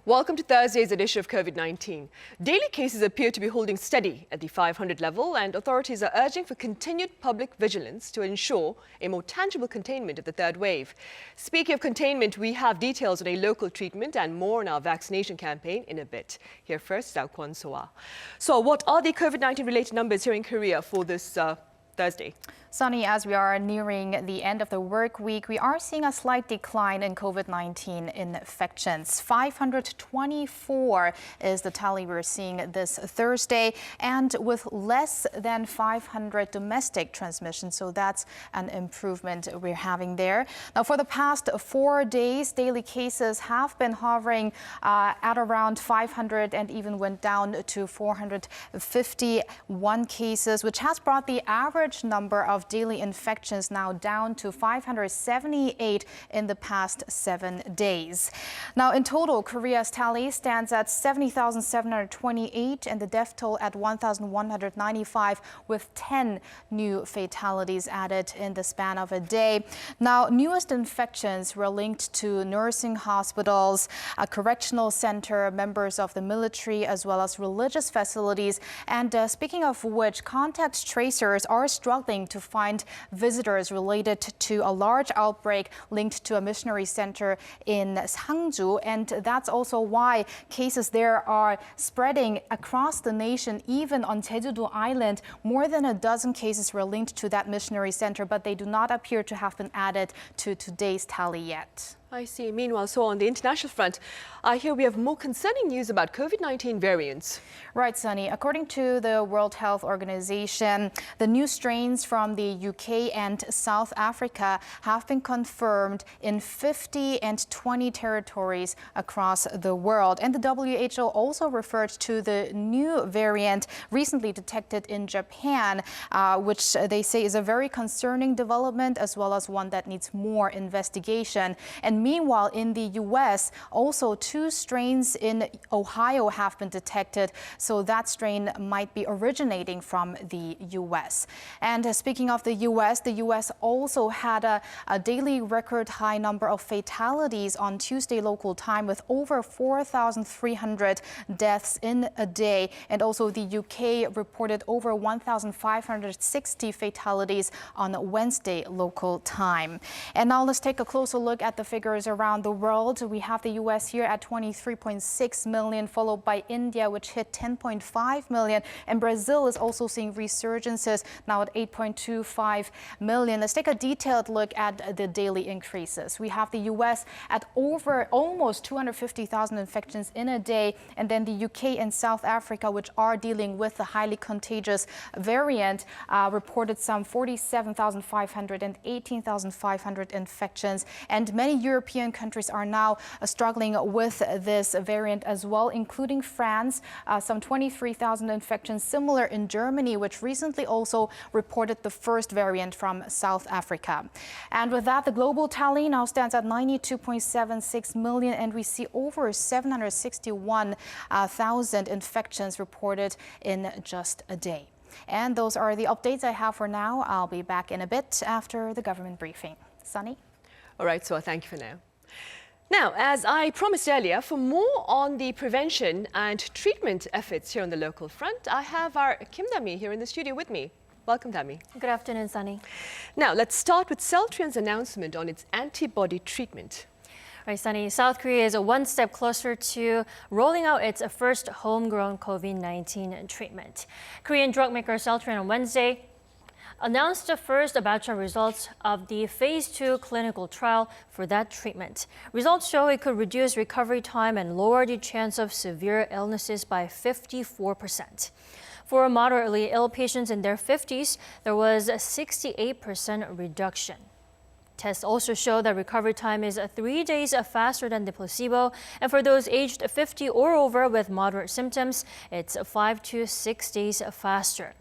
Welcome to Thursday's edition of COVID-19. Daily cases appear to be holding steady at the 500 level, and authorities are urging for continued public vigilance to ensure a more tangible containment of the third wave. Speaking of containment, we have details on a local treatment and more on our vaccination campaign in a bit. Here first, our Kwon Soa. So what are the COVID-19 related numbers here in Korea for this Thursday? Sunny, as we are nearing the end of the work week, we are seeing a slight decline in COVID-19 infections. 524 is the tally we're seeing this Thursday, and with less than 500 domestic transmissions. So that's an improvement we're having there. Now, for the past 4 days, daily cases have been hovering at around 500 and even went down to 451 cases, which has brought the average number of daily infections now down to 578 in the past 7 days. Now, in total, Korea's tally stands at 70,728 and the death toll at 1,195, with 10 new fatalities added in the span of a day. Now, newest infections were linked to nursing hospitals, a correctional center, members of the military, as well as religious facilities. And speaking of which, contact tracers are struggling to find visitors related to a large outbreak linked to a missionary center in Sangju, and that's also why cases there are spreading across the nation. Even on Jeju-do Island, more than a dozen cases were linked to that missionary center, but they do not appear to have been added to today's tally yet. I see. Meanwhile, so on the international front, I hear we have more concerning news about COVID-19 variants. Right, Sunny. According to the World Health Organization, the new strains from the UK and South Africa have been confirmed in 50 and 20 territories across the world. And the WHO also referred to the new variant recently detected in Japan, which they say is a very concerning development, as well as one that needs more investigation. And meanwhile, in the U.S., also 2 strains in Ohio have been detected, so that strain might be originating from the U.S. And speaking of the U.S. also had a daily record high number of fatalities on Tuesday local time, with over 4,300 deaths in a day. And also the UK reported over 1,560 fatalities on Wednesday local time. And now let's take a closer look at the figures around the world. We have the U.S. here at 23.6 million, followed by India, which hit 10.5 million. And Brazil is also seeing resurgences, now at 8.25 million. Let's take a detailed look at the daily increases. We have the U.S. at over almost 250,000 infections in a day. And then the UK and South Africa, which are dealing with the highly contagious variant, reported some 47,500 and 18,500 infections. And many European countries are now struggling with this variant as well, including France, some 23,000 infections, similar in Germany, which recently also reported the first variant from South Africa. And with that, the global tally now stands at 92.76 million, and we see over 761,000 infections reported in just a day. And those are the updates I have for now. I'll be back in a bit after the government briefing. Sunny? All right, so thank you for now. Now, as I promised earlier, for more on the prevention and treatment efforts here on the local front, I have our Kim Dami here in the studio with me. Welcome, Dami. Good afternoon, Sunny. Now, let's start with Celltrion's announcement on its antibody treatment. Right, Sunny. South Korea is one step closer to rolling out its first homegrown COVID-19 treatment. Korean drug maker Celltrion on Wednesday announced the first batch of results of the phase 2 clinical trial for that treatment. Results show it could reduce recovery time and lower the chance of severe illnesses by 54%. For moderately ill patients in their 50s, there was a 68% reduction. Tests also show that recovery time is 3 days faster than the placebo, and for those aged 50 or over with moderate symptoms, it's 5 to 6 days faster.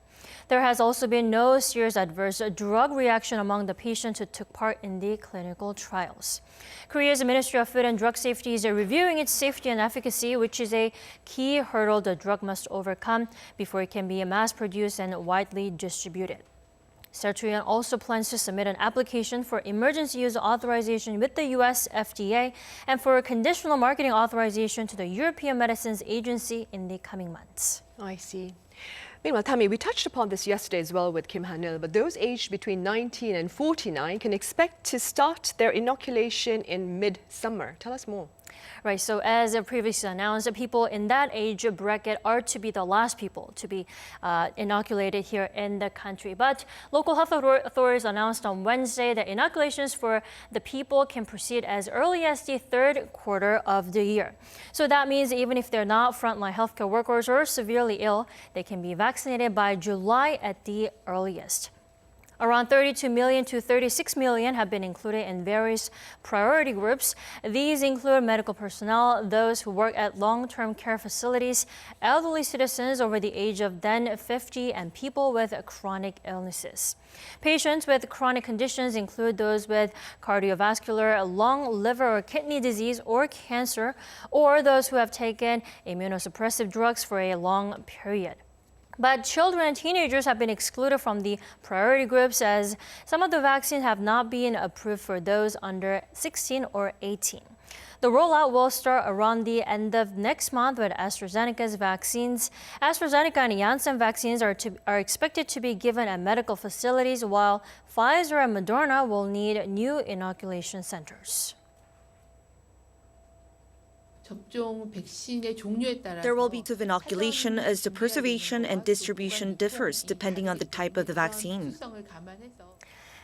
There has also been no serious adverse drug reaction among the patients who took part in the clinical trials. Korea's Ministry of Food and Drug Safety is reviewing its safety and efficacy, which is a key hurdle the drug must overcome before it can be mass-produced and widely distributed. Sertuyan also plans to submit an application for emergency use authorization with the U.S. FDA and for a conditional marketing authorization to the European Medicines Agency in the coming months. I see. Meanwhile, Tammy, we touched upon this yesterday as well with Kim Han-il, but those aged between 19 and 49 can expect to start their inoculation in mid-summer. Tell us more. Right, so as previously announced, people in that age bracket are to be the last people to be inoculated here in the country. But local health authorities announced on Wednesday that inoculations for the people can proceed as early as the third quarter of the year. So that means even if they're not frontline healthcare workers or severely ill, they can be vaccinated by July at the earliest. Around 32 million to 36 million have been included in various priority groups. These include medical personnel, those who work at long-term care facilities, elderly citizens over the age of then 50, and people with chronic illnesses. Patients with chronic conditions include those with cardiovascular, lung, liver, or kidney disease or cancer, or those who have taken immunosuppressive drugs for a long period. But children and teenagers have been excluded from the priority groups as some of the vaccines have not been approved for those under 16 or 18. The rollout will start around the end of next month with AstraZeneca's vaccines. AstraZeneca and Janssen vaccines are expected to be given at medical facilities, while Pfizer and Moderna will need new inoculation centers. There will be two inoculation as the preservation and distribution differs depending on the type of the vaccine.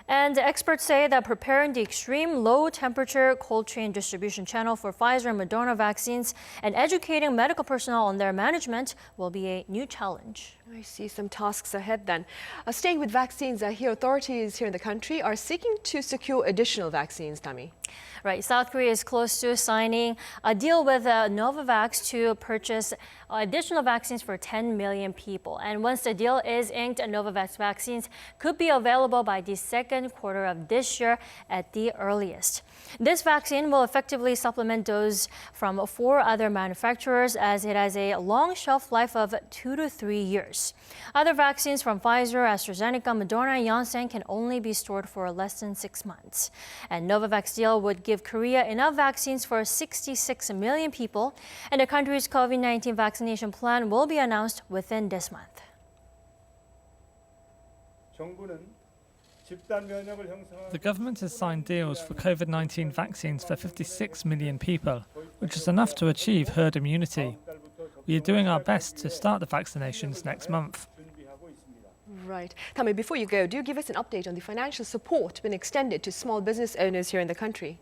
And experts say that preparing the extreme low temperature cold chain distribution channel for Pfizer and Moderna vaccines and educating medical personnel on their management will be a new challenge. I see some tasks ahead then. Staying with vaccines, here authorities here in the country are seeking to secure additional vaccines, Tammy. Right, South Korea is close to signing a deal with Novavax to purchase additional vaccines for 10 million people. And once the deal is inked, Novavax vaccines could be available by the second quarter of this year at the earliest. This vaccine will effectively supplement those from 4 other manufacturers as it has a long shelf life of 2 to 3 years. Other vaccines from Pfizer, AstraZeneca, Moderna, and Janssen can only be stored for less than 6 months. And Novavax deal would give Korea enough vaccines for 66 million people, and the country's COVID-19 vaccination plan will be announced within this month. The government has signed deals for COVID-19 vaccines for 56 million people, which is enough to achieve herd immunity. We are doing our best to start the vaccinations next month. Right. Tammy, before you go, do give us an update on the financial support been extended to small business owners here in the country.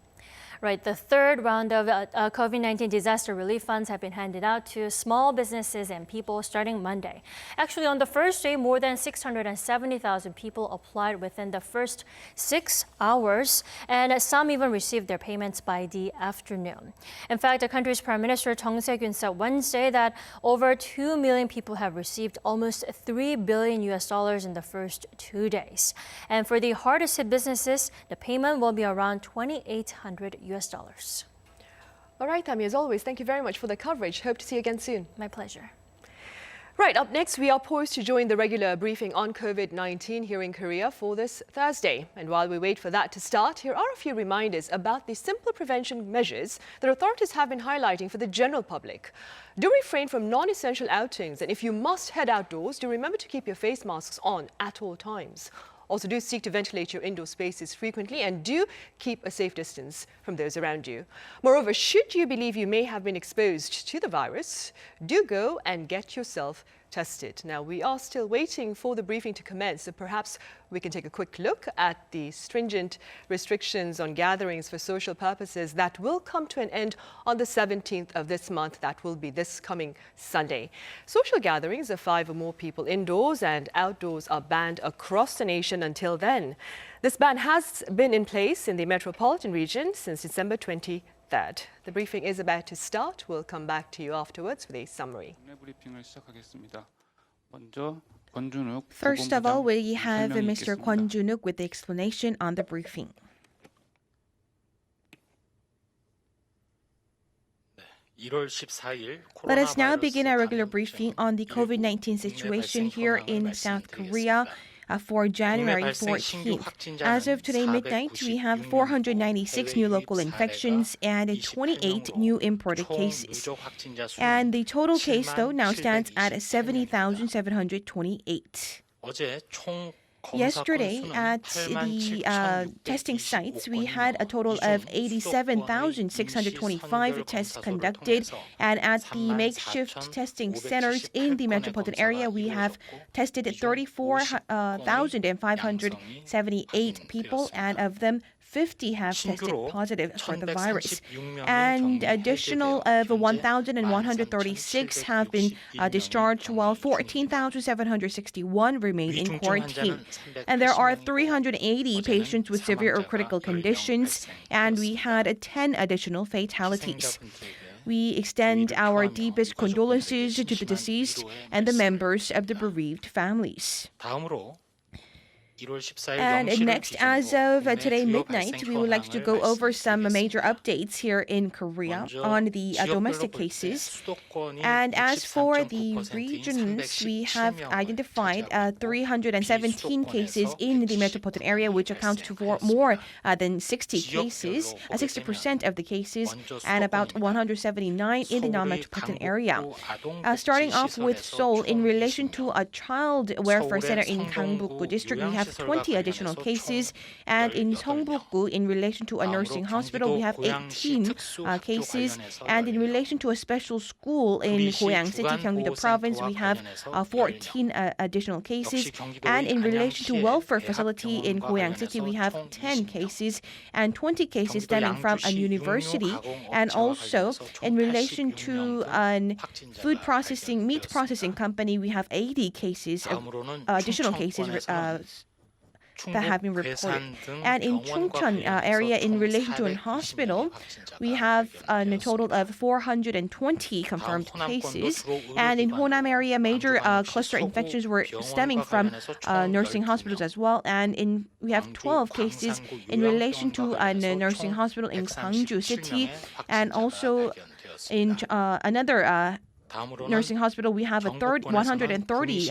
Right, the third round of COVID-19 disaster relief funds have been handed out to small businesses and people starting Monday. Actually, on the first day, more than 670,000 people applied within the first 6 hours, and some even received their payments by the afternoon. In fact, the country's Prime Minister Chung Se-kyun said Wednesday that over 2 million people have received almost $3 billion in the first 2 days. And for the hardest hit businesses, the payment will be around $2,800. All right, Tammy, as always, thank you very much for the coverage. Hope to see you again soon. My pleasure. Right, up next, we are poised to join the regular briefing on COVID-19 here in Korea for this Thursday. And while we wait for that to start, here are a few reminders about the simple prevention measures that authorities have been highlighting for the general public. Do refrain from non-essential outings, and if you must head outdoors, do remember to keep your face masks on at all times. Also, do seek to ventilate your indoor spaces frequently and do keep a safe distance from those around you. Moreover, should you believe you may have been exposed to the virus, do go and get yourself tested. Now, we are still waiting for the briefing to commence, so perhaps we can take a quick look at the stringent restrictions on gatherings for social purposes that will come to an end on the 17th of this month. That will be this coming Sunday. Social gatherings of 5 or more people indoors and outdoors are banned across the nation until then. This ban has been in place in the metropolitan region since December 23rd. The briefing is about to start. We'll come back to you afterwards with a summary. First of all, we have Mr. Kwon Junuk with the explanation on the briefing. Let us now begin our regular briefing on the COVID-19 situation here in South Korea. for January 14th. As of today midnight, we have 496 new local infections and 28 new imported cases. And the total case, though, now stands at 70,728. Yesterday, at the testing sites, we had a total of 87,625 tests conducted. And at the makeshift testing centers in the metropolitan area, we have tested 34,578 people, and of them, 50 have tested positive for the virus. And additional of 1,136 have been discharged, while 14,761 remain in quarantine. And there are 380 patients with severe or critical conditions, and we had 10 additional fatalities. We extend our deepest condolences to the deceased and the members of the bereaved families. And next, as of today midnight, we would like to go over some major updates here in Korea on the domestic cases. And as for the regions, we have identified 317 cases in the metropolitan area, which accounts for more than 60% of the cases, and about 179 in the non-metropolitan area. Starting off with Seoul, in relation to a child welfare center in Gangbuk-gu district, we have 20 additional cases, and in Seongbuk-gu, in relation to a nursing hospital, we have 18 cases, and in relation to a special school in Goyang City, Gyeonggi-do Province, we have 14 additional cases, and in relation to welfare facility in Goyang City, we have 10 cases, and 20 cases stemming from a university, and also in relation to a meat processing company, we have 80 cases, additional cases that have been reported. And in Chungcheon area, in relation to a hospital, we have a total of 420 confirmed cases. And in Honam area, major cluster infections were stemming from nursing hospitals as well. And we have 12 cases in relation to a nursing hospital in Gwangju City, and also in another nursing hospital, we have 130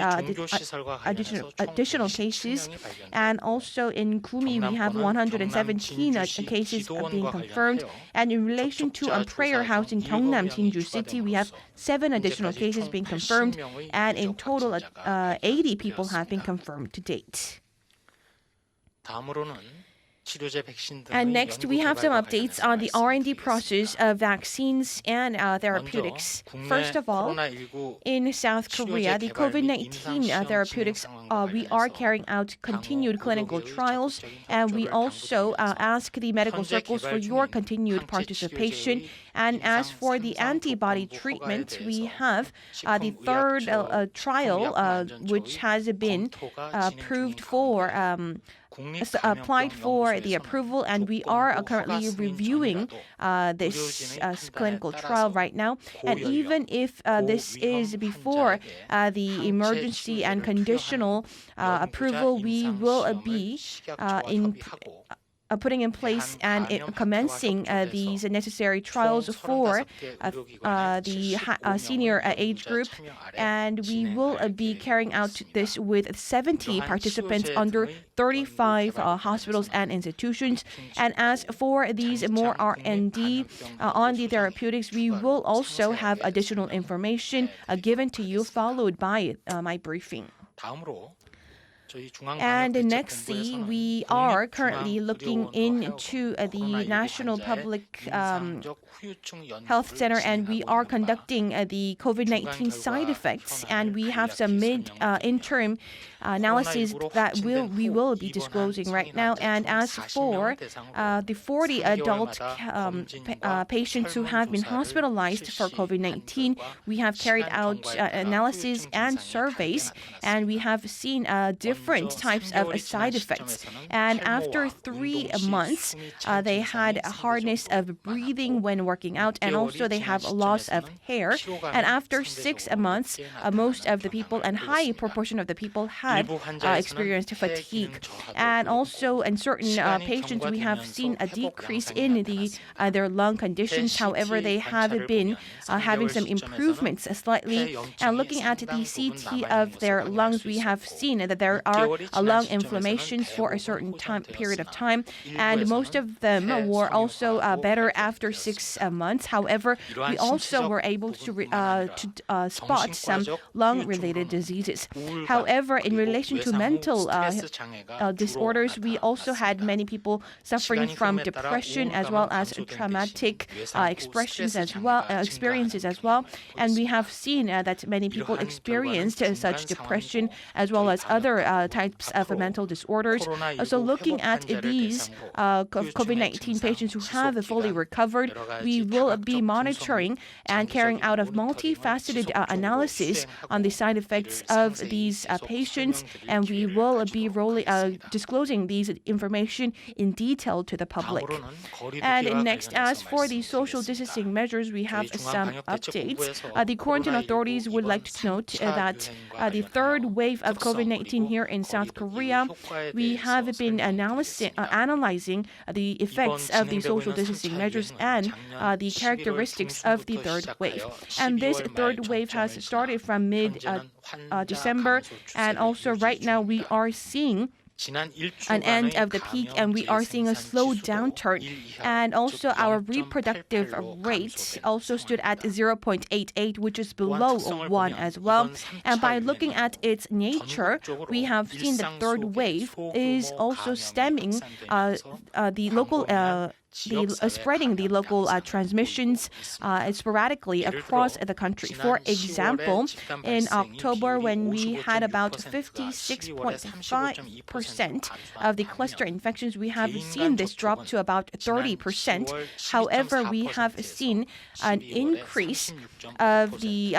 additional cases, and also in Gumi we have 117 cases being confirmed. And in relation to a prayer house in Gyeongnam Jinju City, we have 7 additional cases being confirmed, and in total 80 people have been confirmed to date. And next, we have some updates on the R&D process of vaccines and therapeutics. First of all, in South Korea, the COVID-19 therapeutics, we are carrying out continued clinical trials, and we also ask the medical circles for your continued participation. And as for the antibody treatment, we have the third trial, which has been applied for the approval, and we are currently reviewing this clinical trial right now. And even if this is before the emergency and conditional approval, we will be putting in place and commencing these necessary trials for the senior age group, and we will be carrying out this with 70 participants under 35 hospitals and institutions. And as for these more R&D on the therapeutics, we will also have additional information given to you, followed by my briefing. And nextly, we are currently looking into the National Public Health Center, and we are conducting the COVID-19 side effects, and we have some interim analysis that we will be disclosing right now. And as for the 40 adult patients who have been hospitalized for COVID-19, we have carried out analysis and surveys, and we have seen different types of side effects. And after 3 months, they had hardness of breathing when working out, and also they have a loss of hair. And after 6 months, most of the people and high proportion of the people had experienced fatigue. And also in certain patients, we have seen a decrease in their lung conditions. However, they have been having some improvements slightly. And looking at the CT of their lungs, we have seen that there are lung inflammations for a certain period of time, and most of them were also better after 6 months. However, we also were able to spot some lung-related diseases. However, in relation to mental disorders, we also had many people suffering from depression as well as traumatic experiences as well. And we have seen that many people experienced such depression as well as other types of mental disorders. So looking at these COVID-19 patients who have fully recovered, we will be monitoring and carrying out a multifaceted analysis on the side effects of these patients, and we will be disclosing these information in detail to the public. And next, as for the social distancing measures, we have some updates. The quarantine authorities would like to note that the third wave of COVID-19 here in South Korea, we have been analyzing the effects of the social distancing measures and the characteristics of the third wave. And this third wave has started from mid-December, and also right now we are seeing an end of the peak, and we are seeing a slow downturn. And also our reproductive rate also stood at 0.88, which is below 1 as well. And by looking at its nature, we have seen the third wave is also stemming spreading the local transmissions sporadically across the country. For example, in October, when we had about 56.5% of the cluster infections, we have seen this drop to about 30%. However, we have seen an increase of the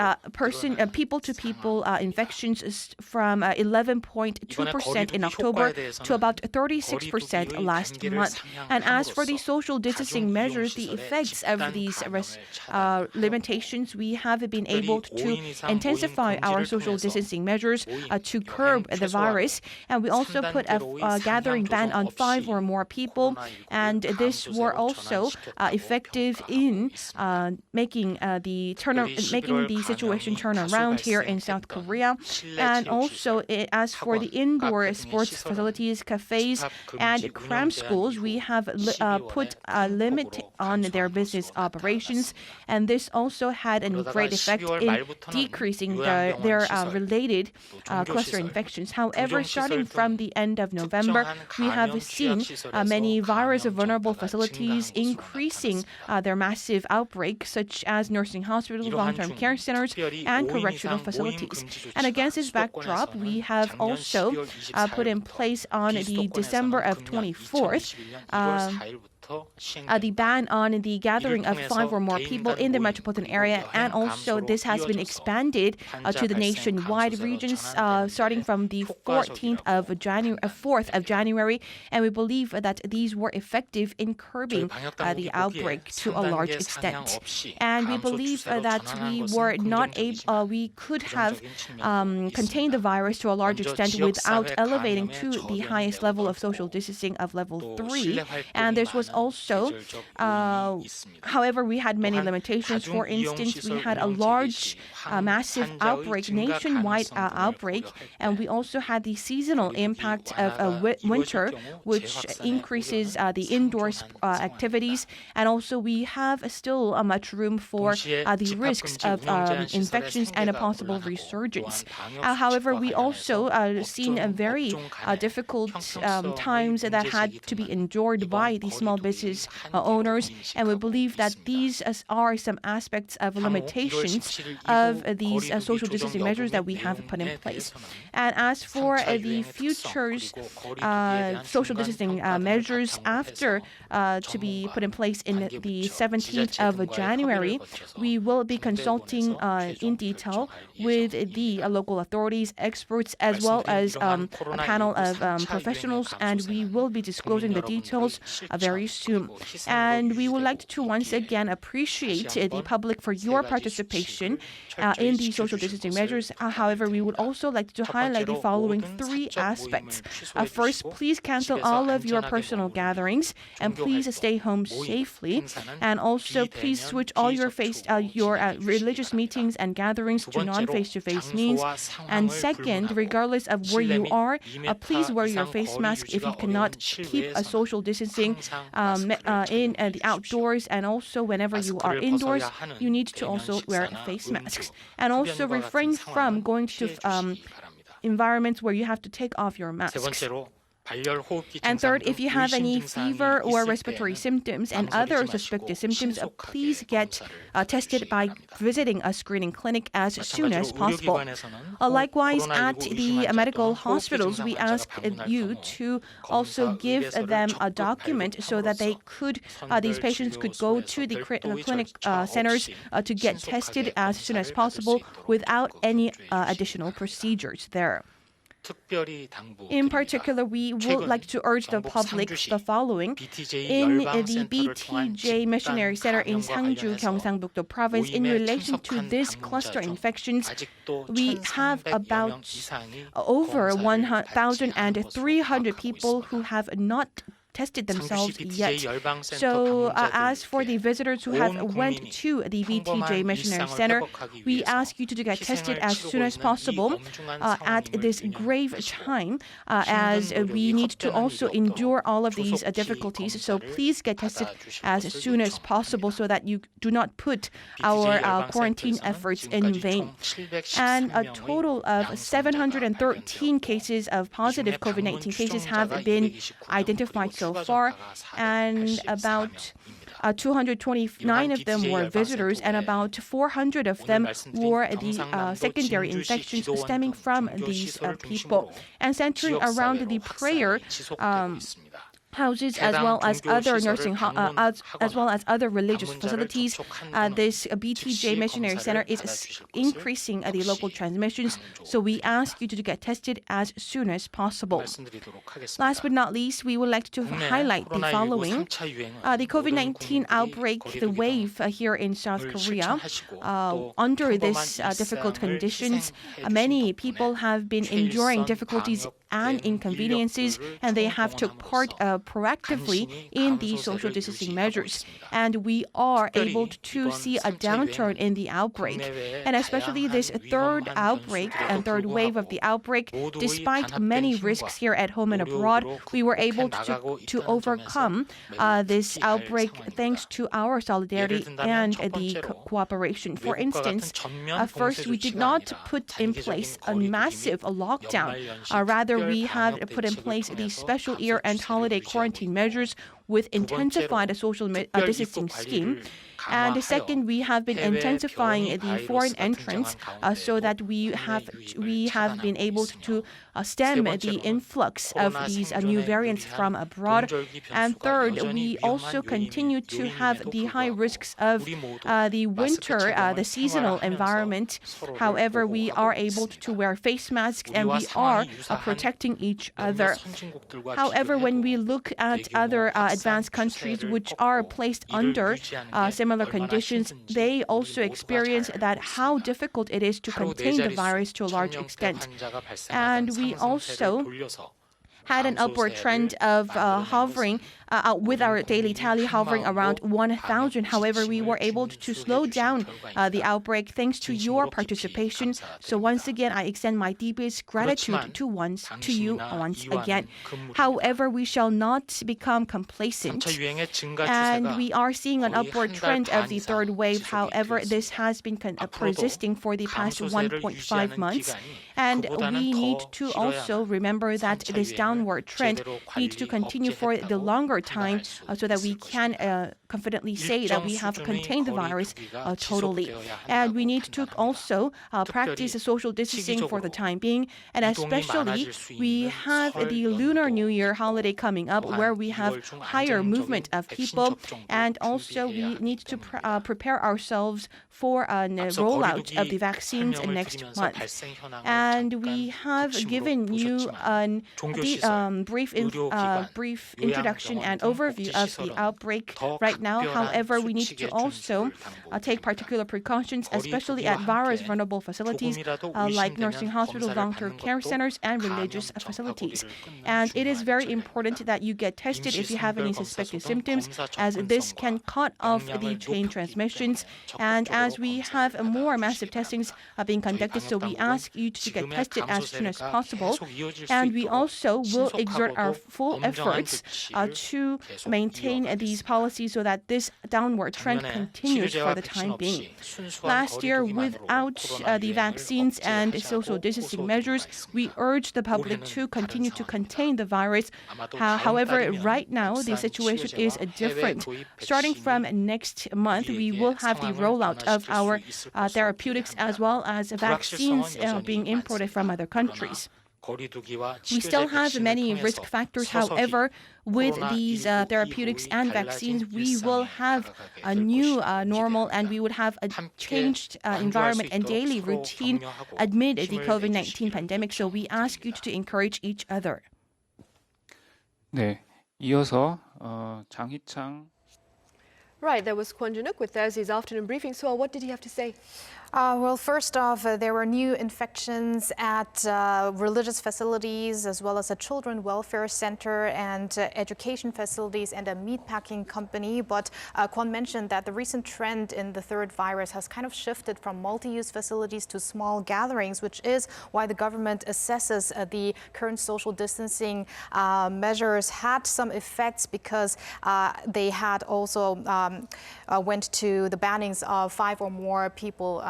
people-to-people infections from 11.2% in October to about 36% last month. And as for the social distancing measures, the effects of these limitations, we have been able to intensify our social distancing measures to curb the virus. And we also put a gathering ban on 5 or more people. And this were also effective in making the situation turn around here in South Korea. And also, as for the indoor sports facilities, cafes, and cram schools, we have put a limit on their business operations, and this also had a great effect in decreasing their related cluster infections. However, starting from the end of November, we have seen many virus-vulnerable facilities increasing their massive outbreak, such as nursing hospitals, long-term care centers, and correctional facilities. And against this backdrop, we have also put in place on the December of 24th the ban on the gathering of 5 or more people in the metropolitan area, and also this has been expanded to the nationwide regions starting from the 4th of January, and we believe that these were effective in curbing the outbreak to a large extent. And we believe that we could have contained the virus to a large extent without elevating to the highest level of social distancing of level 3. And this was also, however, we had many limitations. For instance, we had a large, massive outbreak, nationwide outbreak, and we also had the seasonal impact of winter, which increases the indoor activities, and also we have still much room for the risks of infections and a possible resurgence. However, we also seen very difficult times that had to be endured by the small business owners, and we believe that these are some aspects of limitations of these social distancing measures that we have put in place. And as for the future's social distancing measures after to be put in place in the 17th of January, we will be consulting in detail with the local authorities, experts, as well as a panel of professionals, and we will be disclosing the details very soon. And we would like to once again appreciate the public for your participation in the social distancing measures. However, we would also like to highlight the following three aspects. First, please cancel all of your personal gatherings and please stay home safely. And also, please switch all your religious meetings and gatherings to non-face-to-face means. And second, regardless of where you are, please wear your face mask if you cannot keep a social distancing in the outdoors, and also whenever you are indoors, you need to also wear face masks. And also refrain from going to environments where you have to take off your masks. And third, if you have any fever or respiratory symptoms and other suspected symptoms, please get tested by visiting a screening clinic as soon as possible. Likewise, at the medical hospitals, we ask you to also give them a document so that these patients could go to the clinic centers to get tested as soon as possible without any additional procedures there. In particular, we would like to urge the public the following. In the BTJ Missionary Center in Sangju, Gyeongsang-buk-do Province, in relation to this cluster infections, we have about over 1,300 people who have not tested themselves yet. So as for the visitors who have went to the BTJ Missionary Center, we ask you to get tested as soon as possible at this grave time, as we need to also endure all of these difficulties. So please get tested as soon as possible so that you do not put our quarantine efforts in vain. And a total of 713 cases of positive COVID-19 cases have been identified so far, and about 229 of them were visitors, and about 400 of them were the secondary infections stemming from these people. And centering around the prayer houses as well as other nursing as well as other religious facilities, this BTJ Missionary Center is increasing the local transmissions, so we ask you to get tested as soon as possible. Last but not least, we would like to highlight the following. The COVID-19 outbreak, the wave here in South Korea, under these difficult conditions, many people have been enduring difficulties and inconveniences, and they have took part proactively in the social distancing measures. And we are able to see a downturn in the outbreak. And especially this third outbreak and third wave of the outbreak, despite many risks here at home and abroad, we were able to overcome this outbreak thanks to our solidarity and the cooperation. For instance, first, we did not put in place a massive lockdown. Rather, we have put in place the special year and holiday quarantine measures with intensified social distancing scheme. And second, we have been intensifying the foreign entrance so that we have been able to stem the influx of these new variants from abroad. And third, we also continue to have the high risks of the winter, the seasonal environment. However, we are able to wear face masks and we are protecting each other. However, when we look at other advanced countries which are placed under similar conditions, they also experience that how difficult it is to contain the virus to a large extent. And we also had an upward trend of hovering with our daily tally hovering around 1,000. However, we were able to slow down the outbreak thanks to your participation. So once again, I extend my deepest gratitude to you once again. However, we shall not become complacent. And we are seeing an upward trend of the third wave. However, this has been persisting for the past 1.5 months. And we need to also remember that this downward trend needs to continue for the longer time so that we can confidently say that we have contained the virus totally. And we need to also practice social distancing for the time being. And especially, we have the Lunar New Year holiday coming up where we have higher movement of people. And also, we need to prepare ourselves for a rollout of the vaccines next month. And we have given you a brief introduction an overview of the outbreak right now. However, we need to also take particular precautions, especially at virus vulnerable facilities like nursing hospitals, long-term care centers, and religious facilities. And it is very important that you get tested if you have any suspected symptoms, as this can cut off the chain transmissions. And as we have more massive testings being conducted, so we ask you to get tested as soon as possible. And we also will exert our full efforts to maintain these policies so that this downward trend continues for the time being. Last year, without the vaccines and social distancing measures, we urged the public to continue to contain the virus. However, right now, the situation is different. Starting from next month, we will have the rollout of our therapeutics as well as vaccines being imported from other countries. We still have many risk factors. However, with these therapeutics and vaccines, we will have a new normal, and we would have a changed environment and daily routine amid the COVID-19 pandemic. So we ask you to encourage each other. 네, 이어서 장희창. Right, there was Kwon Junuk with Thursday's afternoon briefing. So what did he have to say? Well, first off, there were new infections at religious facilities as well as a children welfare center and education facilities and a meatpacking company. But Kwon mentioned that the recent trend in the third virus has kind of shifted from multi-use facilities to small gatherings, which is why the government assesses the current social distancing measures had some effects, because they had also went to the bannings of 5 or more people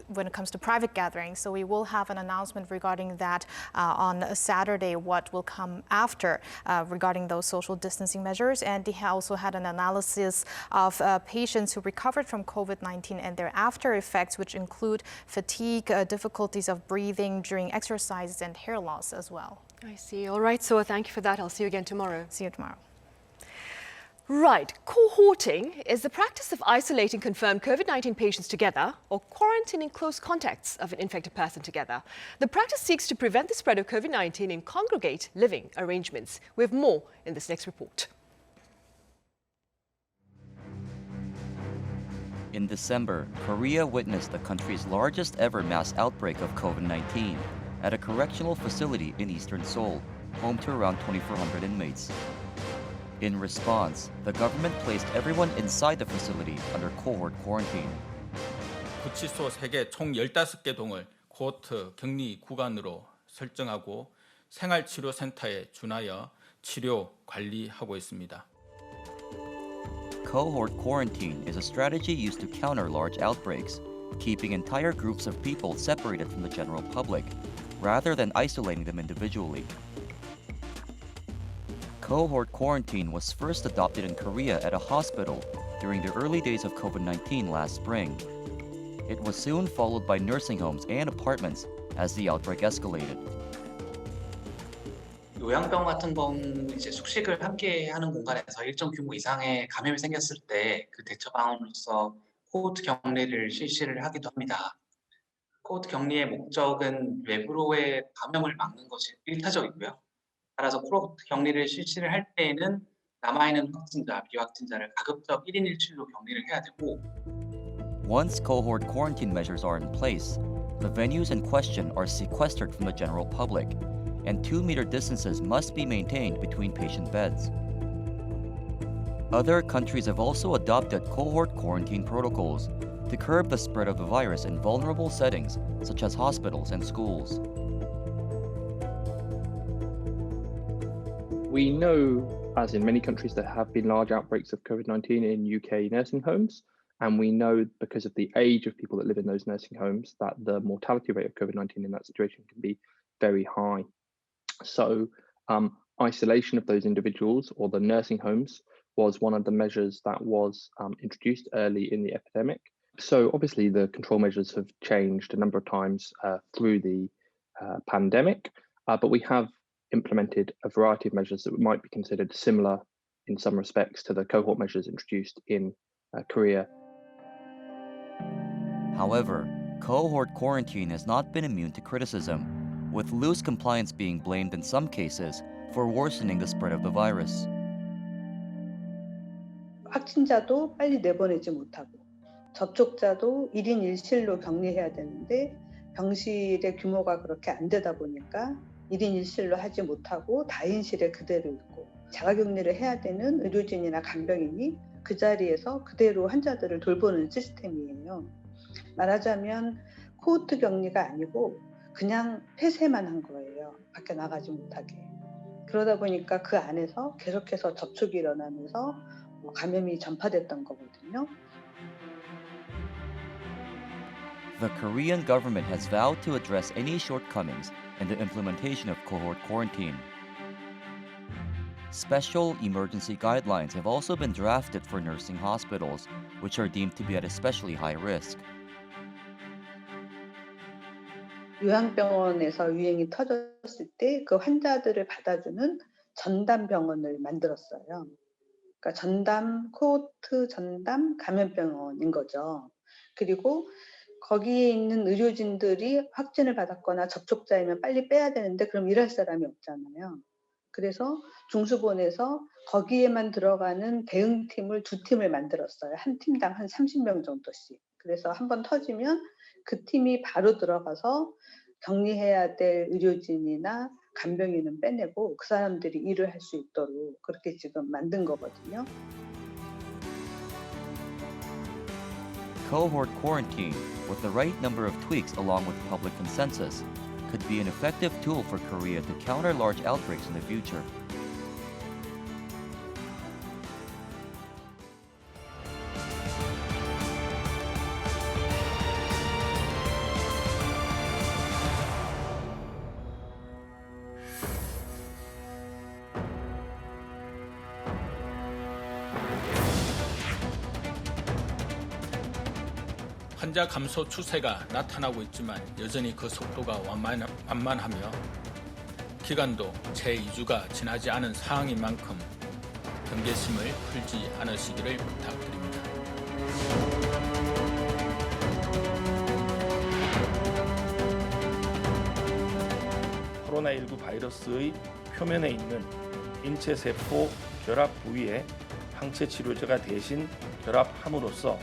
when it comes to private gatherings. So we will have an announcement regarding that on Saturday, what will come after regarding those social distancing measures. And they also had an analysis of patients who recovered from COVID-19 and their after effects, which include fatigue, difficulties of breathing during exercises, and hair loss as well. I see. All right, so thank you for that. I'll see you again tomorrow. See you tomorrow. Right. Cohorting is the practice of isolating confirmed COVID-19 patients together or quarantining close contacts of an infected person together. The practice seeks to prevent the spread of COVID-19 in congregate living arrangements. We have more in this next report. In December, Korea witnessed the country's largest ever mass outbreak of COVID-19 at a correctional facility in eastern Seoul, home to around 2,400 inmates. In response, the government placed everyone inside the facility under cohort quarantine. 구치소 3개 총 15개 동을 코호트 격리 구간으로 설정하고 생활치료센터에 준하여 치료 관리하고 있습니다. Cohort quarantine is a strategy used to counter large outbreaks, keeping entire groups of people separated from the general public, rather than isolating them individually. Cohort quarantine was first adopted in Korea at a hospital during the early days of COVID-19 last spring. It was soon followed by nursing homes and apartments as the outbreak escalated. 요양병 같은 건 이제 숙식을 함께 하는 공간에서 일정 규모 이상의 감염이 생겼을 때 그 대처 방안으로서 코호트 격리를 실시를 하기도 합니다. 코호트 격리의 목적은 외부로의 감염을 막는 것이 일차적이고요. 따라서 코호트 격리를 실시를 할 때에는 남아있는 확진자, 비확진자를 가급적 1인 1실로 격리를 해야 되고. Once cohort quarantine measures are in place, the venues in question are sequestered from the general public, and 2-meter distances must be maintained between patient beds. Other countries have also adopted cohort quarantine protocols to curb the spread of the virus in vulnerable settings such as hospitals and schools. We know, as in many countries, there have been large outbreaks of COVID-19 in UK nursing homes. And we know, because of the age of people that live in those nursing homes, that the mortality rate of COVID-19 in that situation can be very high. So isolation of those individuals or the nursing homes was one of the measures that was introduced early in the epidemic. So obviously the control measures have changed a number of times through the pandemic, but we have implemented a variety of measures that might be considered similar in some respects to the cohort measures introduced in Korea. However, cohort quarantine has not been immune to criticism, with loose compliance being blamed in some cases for worsening the spread of the virus. 확진자도 빨리 내보내지 못하고 접촉자도 1인 1실로 격리해야 되는데 병실의 규모가 그렇게 안 되다 보니까 1인 1실로 하지 못하고 다인실에 그대로 있고 자가격리를 해야 되는 의료진이나 간병인이 그 자리에서 그대로 환자들을 돌보는 시스템이에요. 말하자면 코호트 격리가 아니고 그냥 폐쇄만 한 거예요. 밖에 나가지 못하게. 그러다 보니까 그 안에서 계속해서 접촉이 일어나면서 감염이 전파됐던 거거든요. The Korean government has vowed to address any shortcomings in the implementation of Cohort Quarantine. Special emergency guidelines have also been drafted for nursing hospitals, which are deemed to be at especially high risk. 요양병원에서 유행이 터졌을 때 그 환자들을 받아주는 전담 병원을 만들었어요. 그러니까 전담, 코호트 전담 감염병원인 거죠. 그리고 거기에 있는 의료진들이 확진을 받았거나 접촉자이면 빨리 빼야 되는데 그럼 일할 사람이 없잖아요. 그래서 중수본에서 거기에만 들어가는 대응팀을 2팀을 만들었어요. 한 팀당 한 30명 정도씩. 그래서 한번 터지면 그 팀이 바로 들어가서 격리해야 될 의료진이나 간병인은 빼내고 그 사람들이 일을 할 수 있도록 그렇게 지금 만든 거거든요. Cohort quarantine, with the right number of tweaks along with public consensus, could be an effective tool for Korea to counter large outbreaks in the future. 환자 감소 추세가 나타나고 있지만 여전히 그 속도가 완만하며 기간도 채 2주가 지나지 않은 상황인 만큼 경계심을 풀지 않으시기를 부탁드립니다. 코로나19 바이러스의 표면에 있는 인체 세포 결합 부위에 항체 치료제가 대신 결합함으로써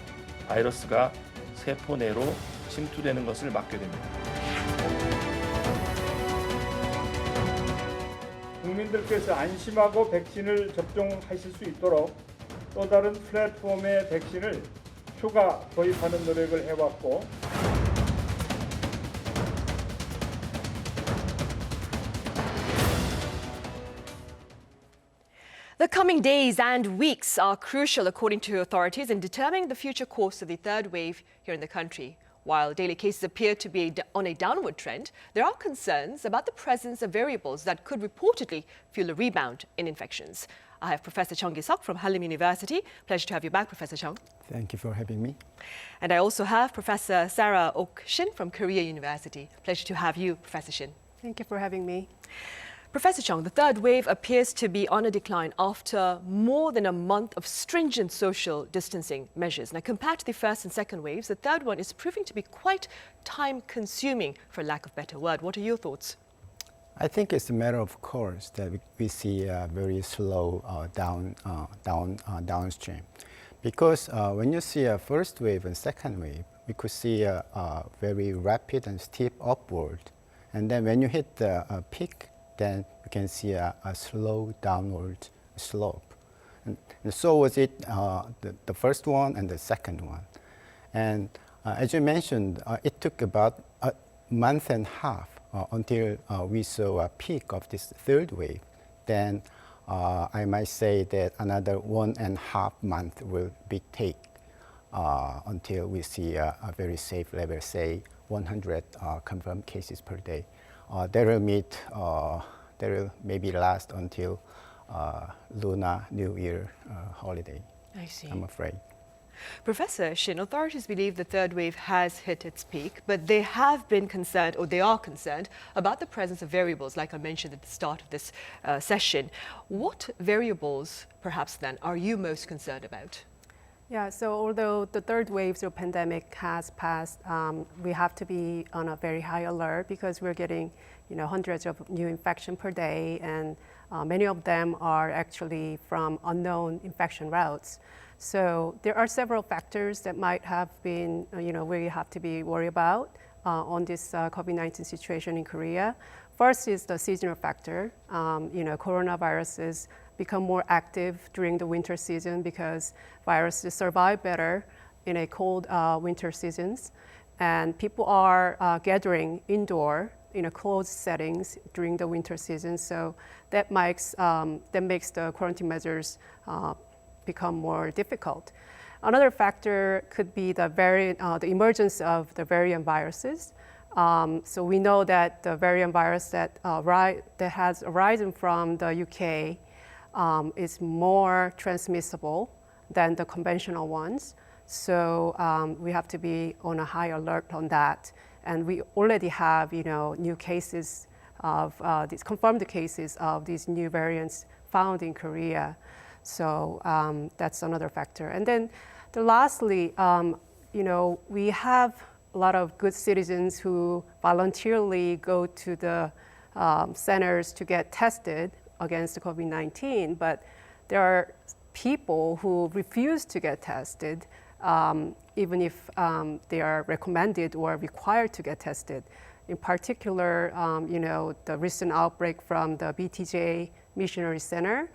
바이러스가 세포 내로 침투되는 것을 막게 됩니다. 국민들께서 안심하고 백신을 접종하실 수 있도록 또 다른 플랫폼의 백신을 추가 도입하는 노력을 해왔고 The coming days and weeks are crucial, according to authorities, in determining the future course of the third wave here in the country. While daily cases appear to be on a downward trend, there are concerns about the presence of variables that could reportedly fuel a rebound in infections. I have Professor Chung Gi-sok from Hallym University. Pleasure to have you back, Professor Chung. Thank you for having me. And I also have Professor Sarah Ok Shin from Korea University. Pleasure to have you, Professor Shin. Thank you for having me. Professor Chung, the third wave appears to be on a decline after more than a month of stringent social distancing measures. Now, compared to the first and second waves, the third one is proving to be quite time-consuming, for lack of a better word. What are your thoughts? I think it's a matter of course that we see a very slow downstream. Because when you see a first wave and second wave, we could see a very rapid and steep upward. And then when you hit the peak, then you can see a slow downward slope. And so was it the first one and the second one. And as you mentioned, it took about a month and a half until we saw a peak of this third wave. Then I might say that another 1.5 months will take until we see a very safe level, say 100 confirmed cases per day. That will maybe last until Lunar New Year holiday. I see. I'm afraid. Professor Shin, authorities believe the third wave has hit its peak, but they have been concerned, or they are concerned, about the presence of variables, like I mentioned at the start of this session. What variables, perhaps then, are you most concerned about? Yeah, so although the third wave of pandemic has passed, we have to be on a very high alert because we're getting, hundreds of new infections per day, and many of them are actually from unknown infection routes. So there are several factors that might have been, we have to be worried about on this COVID-19 situation in Korea. First is the seasonal factor. Coronaviruses become more active during the winter season because viruses survive better in a cold winter seasons. And people are gathering indoor in a closed settings during the winter season. So that makes the quarantine measures become more difficult. Another factor could be the emergence of the variant viruses. So we know that the variant virus that has arisen from the UK is more transmissible than the conventional ones. So we have to be on a high alert on that. And we already have, new cases of these confirmed cases of these new variants found in Korea. So that's another factor. And then lastly, we have a lot of good citizens who voluntarily go to the centers to get tested against the COVID-19, but there are people who refuse to get tested, even if they are recommended or required to get tested. In particular, the recent outbreak from the BTJ Missionary Center,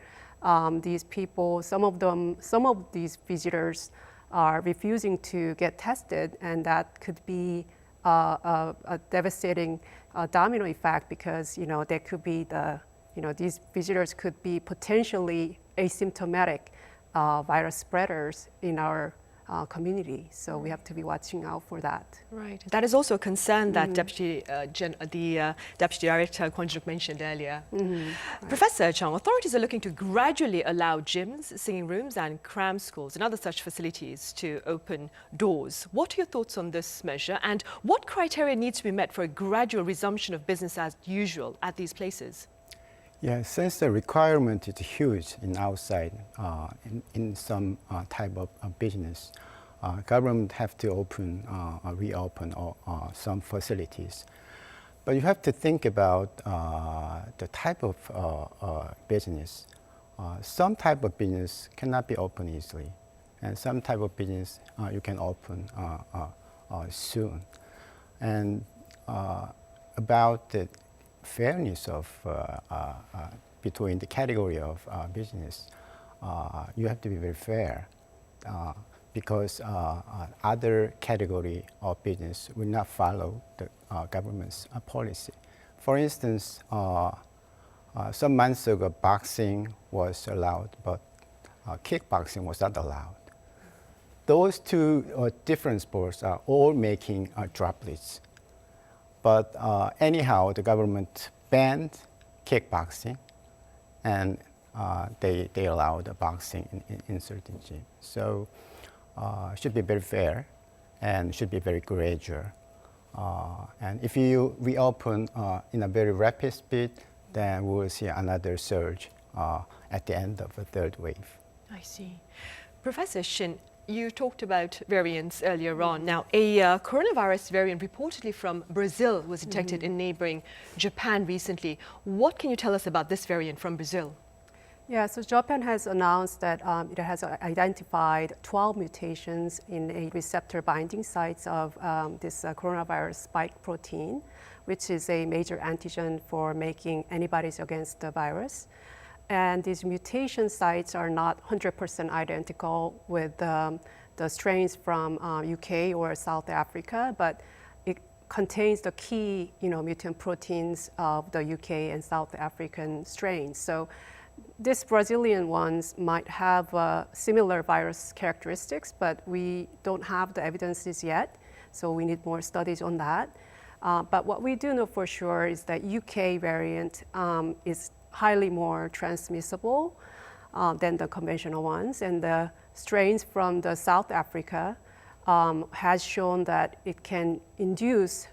these people, some of these visitors are refusing to get tested, and that could be a devastating domino effect because there could be these visitors could be potentially asymptomatic virus spreaders in our community. So we have to be watching out for that. Right. That is also a concern that the Deputy Director Kwon Ji-wook mentioned earlier. Right. Professor Chung, authorities are looking to gradually allow gyms, singing rooms and cram schools and other such facilities to open doors. What are your thoughts on this measure, and what criteria needs to be met for a gradual resumption of business as usual at these places? Yeah, since the requirement is huge in outside, in some type of business, government have to reopen some facilities. But you have to think about the type of business. Some type of business cannot be opened easily, and some type of business you can open soon. And about the fairness of between the category of business, you have to be very fair because other category of business will not follow the government's policy. For instance, some months ago, boxing was allowed, but kickboxing was not allowed. Those two different sports are all making droplets. But anyhow, the government banned kickboxing, and they allowed boxing in certain gyms. So should be very fair and should be very gradual. And if you reopen in a very rapid speed, then we will see another surge at the end of the third wave. I see. Professor Shin, you talked about variants earlier on. Now, a coronavirus variant reportedly from Brazil was detected in neighboring Japan recently. What can you tell us about this variant from Brazil? Yeah, so Japan has announced that it has identified 12 mutations in a receptor binding sites of this coronavirus spike protein, which is a major antigen for making antibodies against the virus. And these mutation sites are not 100% identical with the strains from UK or South Africa, but it contains the key mutant proteins of the UK and South African strains. So these Brazilian ones might have similar virus characteristics, but we don't have the evidences yet, so we need more studies on that. But what we do know for sure is that UK variant is highly more transmissible than the conventional ones. And the strains from the South Africa has shown that it can reduce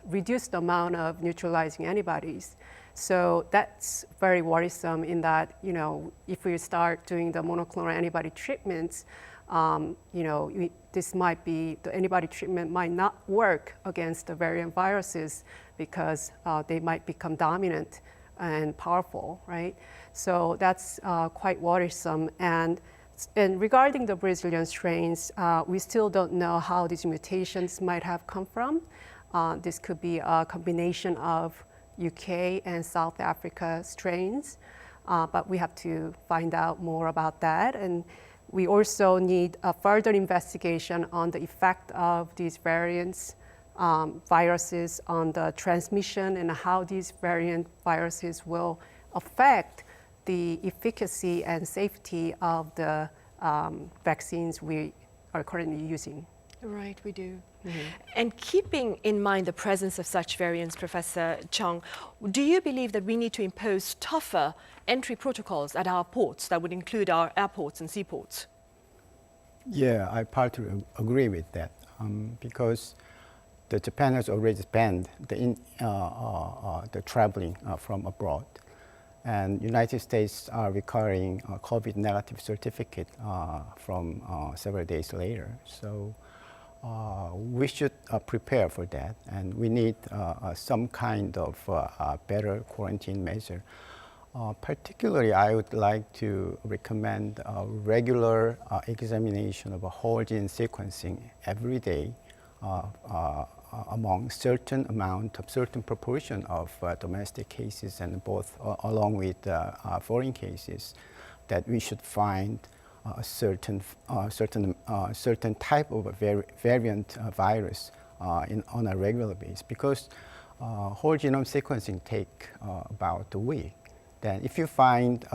the amount of neutralizing antibodies. So that's very worrisome in that, if we start doing the monoclonal antibody treatments, the antibody treatment might not work against the variant viruses because they might become dominant and powerful, right? So that's quite worrisome. And And regarding the Brazilian strains, we still don't know how these mutations might have come from. This could be a combination of UK and South Africa strains, but we have to find out more about that. And we also need a further investigation on the effect of these variants, viruses on the transmission and how these variant viruses will affect the efficacy and safety of the vaccines we are currently using. Right, we do. And keeping in mind the presence of such variants, Professor Chung, do you believe that we need to impose tougher entry protocols at our ports that would include our airports and seaports? Yeah, I partly agree with that because Japan has already banned the traveling from abroad. And United States are requiring a COVID negative certificate from several days later. So we should prepare for that, and we need some kind of better quarantine measure. Particularly, I would like to recommend a regular examination of a whole gene sequencing every day among certain proportion of domestic cases and both along with foreign cases, that we should find a certain type of a variant virus on a regular basis, because whole genome sequencing take about a week. Then if you find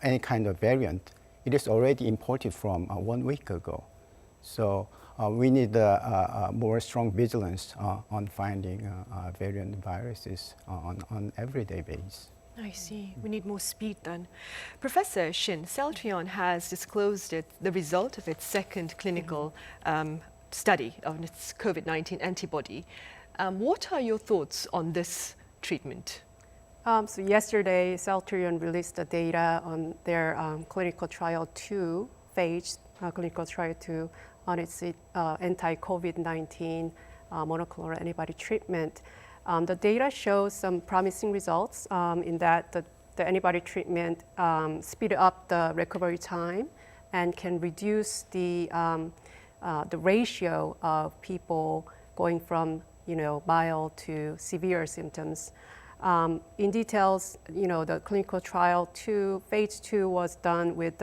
any kind of variant, it is already imported from 1 week ago. So we need more strong vigilance on finding variant viruses on everyday basis. I see. We need more speed then. Professor Shin, Celltrion has disclosed the result of its second clinical study of its COVID-19 antibody. What are your thoughts on this treatment? So yesterday, Celltrion released the data on their clinical trial 2, phase clinical trial 2, on its anti-COVID-19 monoclonal antibody treatment. The data shows some promising results in that the antibody treatment speeded up the recovery time and can reduce the ratio of people going from mild to severe symptoms. In details, the clinical trial 2, phase 2 was done with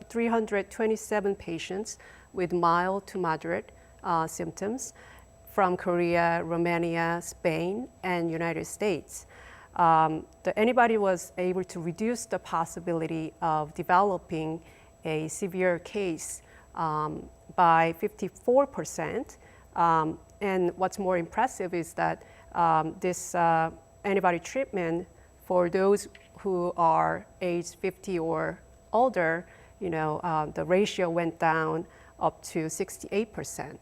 327 patients with mild to moderate symptoms from Korea, Romania, Spain, and United States. The antibody was able to reduce the possibility of developing a severe case by 54%. And what's more impressive is that this antibody treatment for those who are age 50 or older, the ratio went down up to 68%.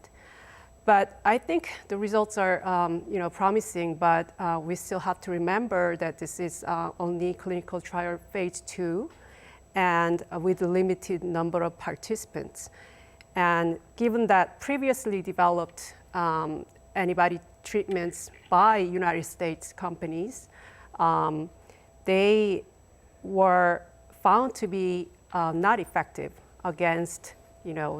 But I think the results are, promising, but we still have to remember that this is only clinical trial phase 2 and with a limited number of participants. And given that previously developed antibody treatments by United States companies, they were found to be not effective against,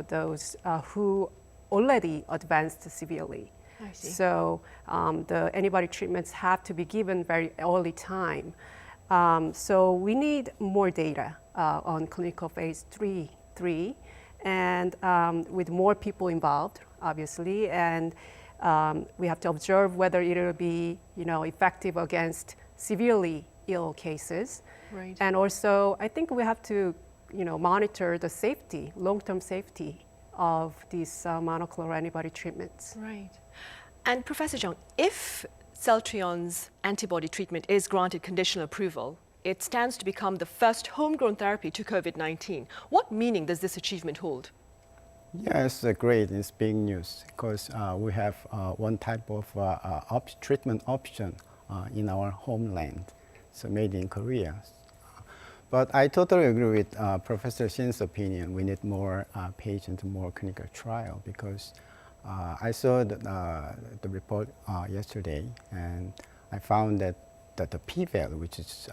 those who already advanced severely. I see. So the antibody treatments have to be given very early time. So we need more data on clinical phase 3, and with more people involved, obviously, and we have to observe whether it will be, effective against severely ill cases. Right. And also, I think we have to, monitor the safety, long-term safety of these monoclonal antibody treatments. Right. And Professor Jung, if Celltrion's antibody treatment is granted conditional approval, it stands to become the first homegrown therapy to COVID-19. What meaning does this achievement hold? Yeah, it's great. It's big news because we have one type of treatment option in our homeland, so made in Korea. But I totally agree with Professor Shin's opinion. We need more patients, more clinical trial, because I saw the report yesterday, and I found that the p-value, which is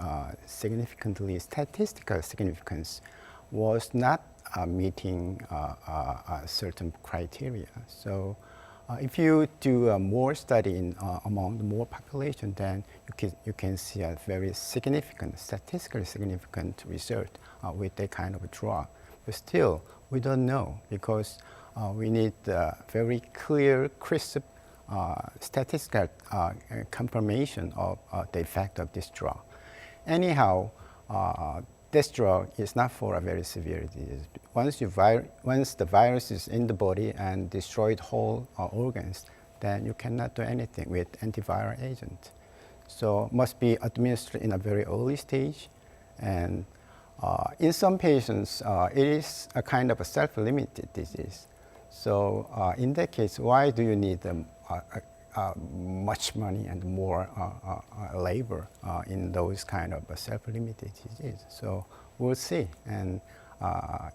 significantly statistical significance, was not meeting certain criteria. So if you do more study among the more population, then you can see a very significant, statistically significant result with that kind of drug. But still, we don't know because we need very clear, crisp statistical confirmation of the effect of this drug. Anyhow, this drug is not for a very severe disease. Once the virus is in the body and destroyed whole organs, then you cannot do anything with antiviral agent. So must be administered in a very early stage, and in some patients, it is a kind of a self-limited disease. So in that case, why do you need much money and more labor in those kind of self-limited disease? So we'll see, and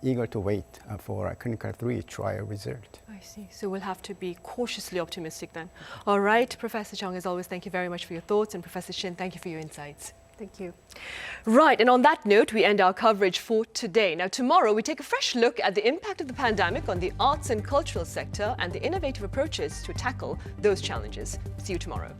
eager to wait for a clinical 3 trial result. I see. So we'll have to be cautiously optimistic then. All right, Professor Chung, as always, thank you very much for your thoughts, and Professor Shin, thank you for your insights. Thank you. Right, and on that note, we end our coverage for today. Now, tomorrow, we take a fresh look at the impact of the pandemic on the arts and cultural sector and the innovative approaches to tackle those challenges. See you tomorrow.